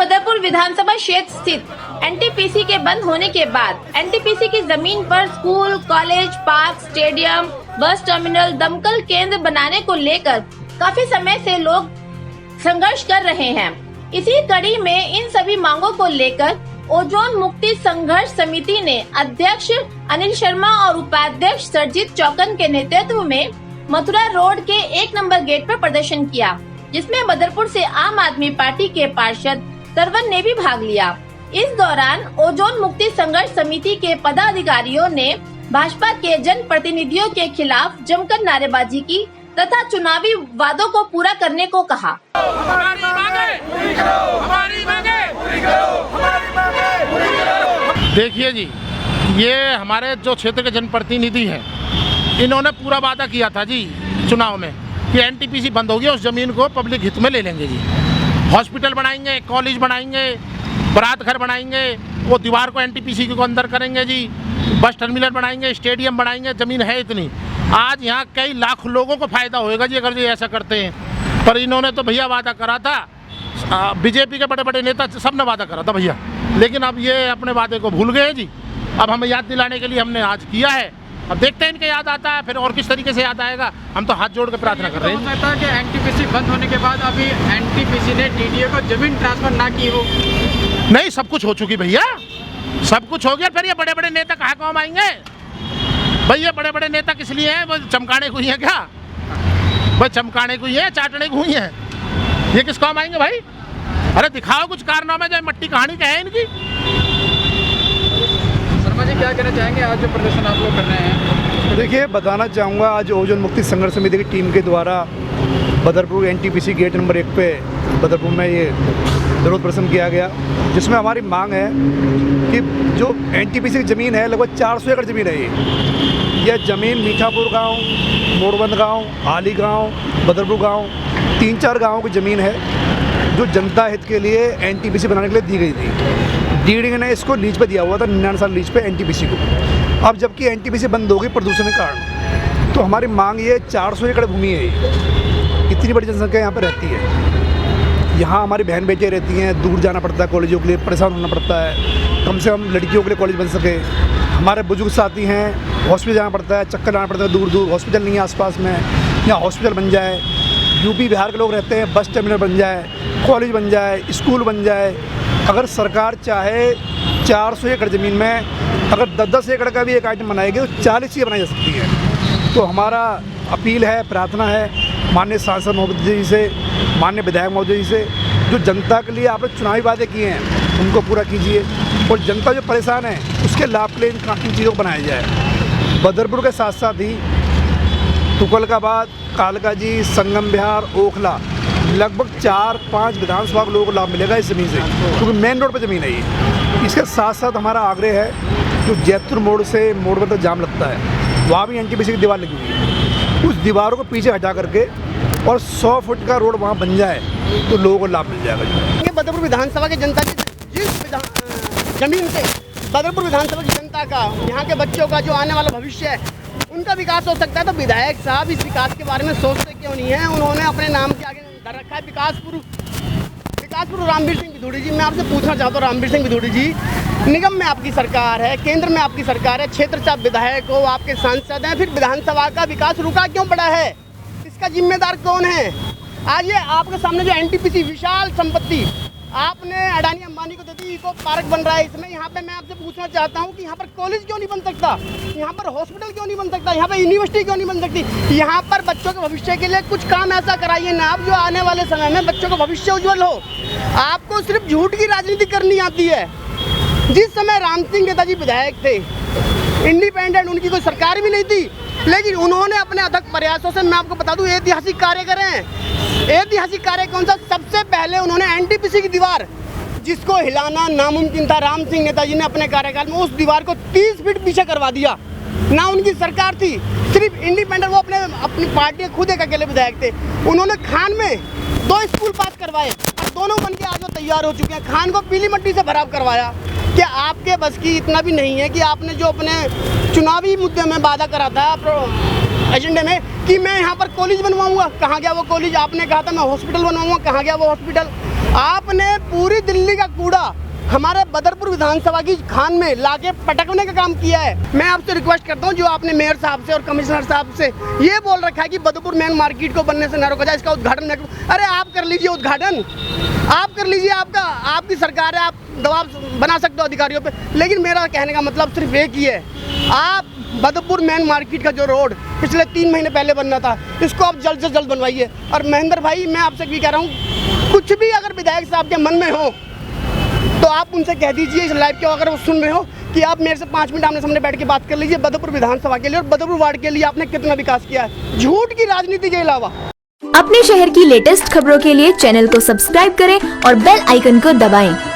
बदरपुर विधानसभा क्षेत्र स्थित एनटीपीसी के बंद होने के बाद एनटीपीसी की जमीन पर school, college, park, stadium, bus terminal, दमकल केंद्र बनाने को लेकर काफी समय से लोग संघर्ष कर रहे हैं। इसी कड़ी में इन सभी मांगों को लेकर ओजोन मुक्ति संघर्ष समिति ने अध्यक्ष अनिल शर्मा और उपाध्यक्ष सरजीत चौकन के नेतृत्व में मथुरा रोड के 1 नंबर गेट पर प्रदर्शन किया, जिसमें बदरपुर से आम आदमी पार्टी के पार्षद तरवन ने भी भाग लिया। इस दौरान ओजोन मुक्ति संघर्ष समिति के पदाधिकारियों ने भाजपा के जन प्रतिनिधियों के खिलाफ जमकर नारेबाजी की तथा चुनावी वादों को पूरा करने को कहा। हमारी मांगे पूरी करो, हमारी मांगे पूरी करो, हमारी मांगे पूरी करो। देखिए जी, ये हमारे जो क्षेत्र के जनप्रतिनिधि हैं, इन्होंने पूरा वादा किया था जी चुनाव में कि एनटीपीसी बंद होगी, उस जमीन को पब्लिक हित में ले लेंगे जी। हॉस्पिटल बनाएंगे, कॉलेज बनाएंगे, बारात घर बनाएंगे, वो दीवार को एनटीपीसी को अंदर करेंगे जी, बस टर्मिनल बनाएंगे, स्टेडियम बनाएंगे। ज़मीन है इतनी, आज यहाँ कई लाख लोगों को फ़ायदा होएगा जी अगर ये ऐसा करते हैं। पर इन्होंने तो भैया वादा करा था, बीजेपी के बड़े बड़े नेता सब ने वादा करा था भैया, लेकिन अब ये अपने वादे को भूल गए जी। अब हमें याद दिलाने के लिए हमने आज किया है, अब देखते हैं इनके याद आता है फिर और किस तरीके से याद आएगा। हम तो हाथ जोड़ के प्रार्थना कर रहे हैं। कि एनटीपीसी बंद होने के बाद अभी एनटीपीसी ने डीडीए को जमीन ट्रांसफर ना की हो। नहीं, सब कुछ हो चुकी भैया, सब कुछ हो गया। फिर ये बड़े बड़े नेता कहाँ काम आएंगे भाई? ये बड़े बड़े नेता किस लिए हैं? वो चमकाने को ही है क्या? भाई चमकाने को ही है, चाटने को ही है, ये किस काम आएंगे भाई? अरे दिखाओ कुछ कारनामे जो मट्टी कहानी का है इनकी। शर्मा जी क्या कहना चाहेंगे, आज जो प्रदर्शन आप लोग कर रहे हैं? देखिए, बताना चाहूँगा आज ओजोन मुक्ति संघर्ष समिति की टीम के द्वारा बदरपुर एनटीपीसी गेट नंबर 1 पे बदरपुर में ये विरोध प्रदर्शन किया गया, जिसमें हमारी मांग है कि जो एनटीपीसी की ज़मीन है, लगभग 400 एकड़ ज़मीन है यह ज़मीन मीठापुर गांव, मोड़बंद गांव, आली गांव, बदरपुर गांव, 3-4 गाँवों की ज़मीन है जो जनता हित के लिए एनटीपीसी बनाने के लिए दी गई थी। डीडी ने इसको लीज पे दिया हुआ था, 99 साल लीज पे एनटीपीसी को। अब जबकि एनटीपीसी बंद होगी प्रदूषण के कारण, तो हमारी मांग ये 400 एकड़ भूमि है, इतनी बड़ी जनसंख्या यहाँ पर रहती है, यहाँ हमारी बहन बेटियाँ रहती हैं, दूर जाना पड़ता है कॉलेजों के लिए, परेशान होना पड़ता है, कम से कम लड़कियों के लिए कॉलेज बन सके। हमारे बुजुर्ग साथी हैं, हॉस्पिटल जाना पड़ता है, चक्कर लाना पड़ता है, दूर दूर हॉस्पिटल नहीं है आसपास में, यहाँ हॉस्पिटल बन जाए, यूपी बिहार के लोग रहते हैं, बस टर्मिनल बन जाए, कॉलेज बन जाए, स्कूल बन जाए। अगर सरकार चाहे 400 एकड़ ज़मीन में अगर 10-10 एकड़ का भी एक आइटम बनाएगी तो 40 चीज़ें बनाई जा सकती है। तो हमारा अपील है, प्रार्थना है माननीय सांसद महोदय जी से, माननीय विधायक महोदय जी से, जो जनता के लिए आपने चुनावी वादे किए हैं उनको पूरा कीजिए, और जनता जो परेशान है उसके लाभ के लिए इन चीज़ों को बनाया जाए। बदरपुर के साथ साथ ही तुगलकाबाद, कालकाजी, संगम विहार, ओखला, लगभग 4-5 विधानसभा के लोगों को लाभ मिलेगा इस ज़मीन से, क्योंकि मेन रोड पर ज़मीन है ये। इसके साथ साथ हमारा आग्रह है, जो जैतपुर मोड़ से मोड़ तक जाम लगता है, वहाँ भी एनटीपीसी की दीवार लगी हुई है, उस दीवारों को पीछे हटा करके और 100 फुट का रोड वहाँ बन जाए तो लोगों को लाभ मिल जाएगा। बदरपुर विधानसभा की जनता जिस जमीन से बदरपुर विधानसभा की जनता का, यहाँ के बच्चों का जो आने वाला भविष्य है, उनका विकास हो सकता है। तो विधायक साहब इस विकास के बारे में सोचते क्यों नहीं है? उन्होंने अपने नाम के आगे धर रखा है विकासपुर रामवीर सिंह विधूड़ी जी। मैं आपसे पूछना चाहता हूँ, रामवीर सिंह विधूड़ी जी, निगम में आपकी सरकार है, केंद्र में आपकी सरकार है, क्षेत्र से आप विधायक हो, आपके सांसद हैं, फिर विधानसभा का विकास रुका क्यों पड़ा है? इसका जिम्मेदार कौन है? आज ये आपके सामने जो एनटीपीसी विशाल संपत्ति आपने अडानी अंबानी को दे दी, इको पार्क बन रहा है इसमें, यहाँ पे मैं आपसे पूछना चाहता हूँ कि यहाँ पर कॉलेज क्यों नहीं बन सकता? यहाँ पर हॉस्पिटल क्यों नहीं बन सकता? यहाँ पर यूनिवर्सिटी क्यों नहीं बन सकती? यहाँ पर बच्चों के भविष्य के लिए कुछ काम ऐसा कराइए ना आप, जो आने वाले समय में बच्चों का भविष्य उज्जवल हो। आपको सिर्फ झूठ की राजनीति करनी आती है। जिस समय राम सिंह नेताजी विधायक थे, इंडिपेंडेंट, उनकी कोई सरकार भी नहीं थी, लेकिन उन्होंने अपने अथक प्रयासों से, मैं आपको बता दूं, ऐतिहासिक कार्य करे हैं। ऐतिहासिक कार्य कौन सा? सबसे पहले उन्होंने एनटीपीसी की दीवार, जिसको हिलाना नामुमकिन था, राम सिंह नेताजी ने अपने कार्यकाल में उस दीवार को 30 फीट पीछे करवा दिया। ना उनकी सरकार थी, सिर्फ इंडिपेंडेंट, वो अपनी पार्टी खुद एक अकेले विधायक थे। उन्होंने खान में 2 स्कूल पास करवाए, और दोनों बन के आज वो तैयार हो चुके हैं। खान को पीली मट्टी से भराव करवाया। क्या आपके बस की इतना भी नहीं है कि आपने जो अपने चुनावी मुद्दे में वादा करा था एजेंडे में कि मैं यहाँ पर कॉलेज बनवाऊंगा, कहाँ गया वो कॉलेज? आपने कहा था मैं हॉस्पिटल बनवाऊंगा, कहाँ गया वो हॉस्पिटल? आपने पूरी दिल्ली का कूड़ा हमारे बदरपुर विधानसभा की खान में लाके पटकने का काम किया है। मैं आपसे रिक्वेस्ट करता हूं, जो आपने मेयर साहब से और कमिश्नर साहब से ये बोल रखा है कि बदरपुर मेन मार्केट को बनने से न रोका जाए, इसका उद्घाटन न करो। अरे आप कर लीजिए उद्घाटन, आप कर लीजिए, आपकी सरकार है, आप दबाव बना सकते हो अधिकारियों पे। लेकिन मेरा कहने का मतलब सिर्फ एक ही है, आप बदरपुर मेन मार्केट का जो रोड पिछले 3 महीने पहले बनना था, इसको आप जल्द से जल्द बनवाइए। और महेंद्र भाई, मैं आपसे भी कह रहा हूँ, कुछ भी अगर विधायक साहब के मन में हो तो आप उनसे कह दीजिए इस लाइव के, अगर वो सुन रहे हो, कि आप मेरे से 5 मिनट आमने सामने बैठ के बात कर लीजिए बदरपुर विधानसभा के लिए और बदरपुर वार्ड के लिए आपने कितना विकास किया है, झूठ की राजनीति के अलावा। अपने शहर की लेटेस्ट खबरों के लिए चैनल को सब्सक्राइब करें और बेल आइकन को दबाएं।